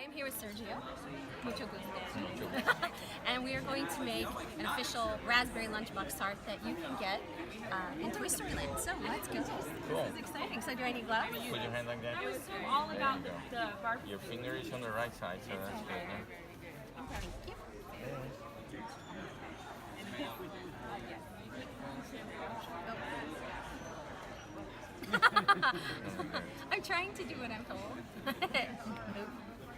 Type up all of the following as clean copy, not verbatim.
I am here with Sergio. Mucho gusto. And we are going to make an official Raspberry Lunch Box Tart that you can get in Toy Story Land. So let's go. Cool. This is exciting. So do I need gloves? Put your hand like that. It was all about the barbecue. Your finger is on the right side, so that's good. Huh? Thank you. I'm trying to do what I'm told.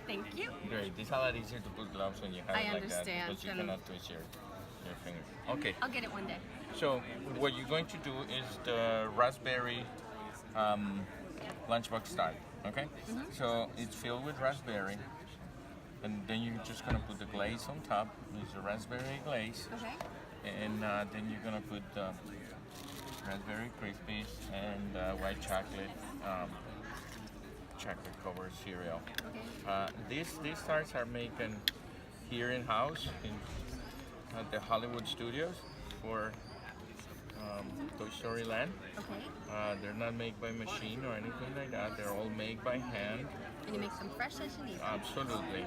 Thank you. Great. It's a lot easier to put gloves when you have I it like understand. that because you cannot twist your fingers. Okay. I'll get it one day. So what you're going to do is the raspberry lunchbox tart. Okay. So it's filled with raspberry, and then you're just gonna put the glaze on top. It's a raspberry glaze. Okay. And then you're gonna put raspberry crispies and white chocolate covered cereal. Okay. These tarts are made here in house at the Hollywood Studios for Toy Story Land. Okay. They're not made by machine or anything like that. They're all made by hand. And you make them fresh as you need. Absolutely.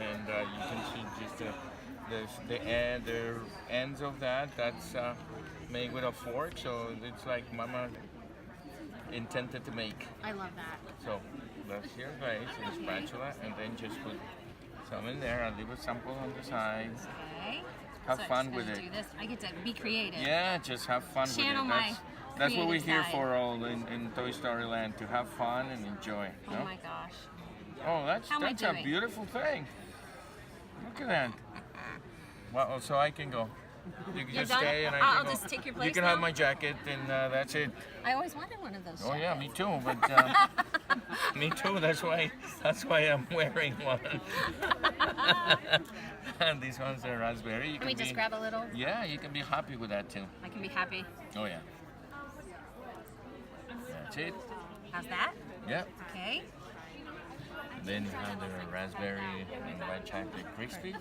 And you can see just the ends of that. That's made with a fork, so it's like Mama intended to make. I love that. So that's your glaze and spatula, and then just put some in there. I'll leave a sample on the side. Okay. Have So fun I'm with just it. gonna do this. I get to be creative. Yeah, just have fun Channel with it. my That's what we're creative here side. for, all in Toy Story Land, to have fun and enjoy. Oh no? my gosh. Oh, that's How am I a doing? beautiful thing. Look at that. Well, so I can go. You can You're just done? stay and I I'll can go. just take your place You can have now? my jacket and that's it. I always wanted one of those. Oh yeah, me jackets. too. But me too. That's why I'm wearing one. And these ones are raspberry. You Can we just grab a little? Yeah, you can be happy with that too. I can be happy. Oh yeah. That's it. How's that? Yeah. Okay. Then you have the raspberry and white chocolate crispy.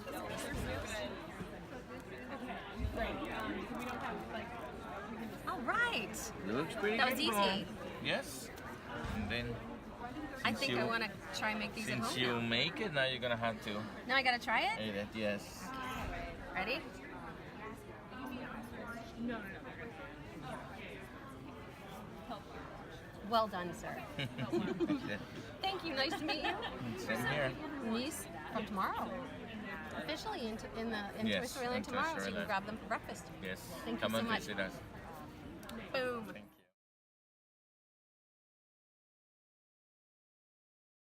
All right. Looks pretty That was good. easy. Yes. And then I think I you- want to try and make these at since home you now. make it, now you're gonna have to Now I gotta try it. eat it. Yes. Ready? No. Well done, sir. Thank you. Nice to meet you. Same here. Niece from tomorrow. Officially in Toy Yes, Story Land in Toy tomorrow, so Story you can Land. grab them for breakfast. Yes. Thank you Come so and much. visit us. Boom. Thank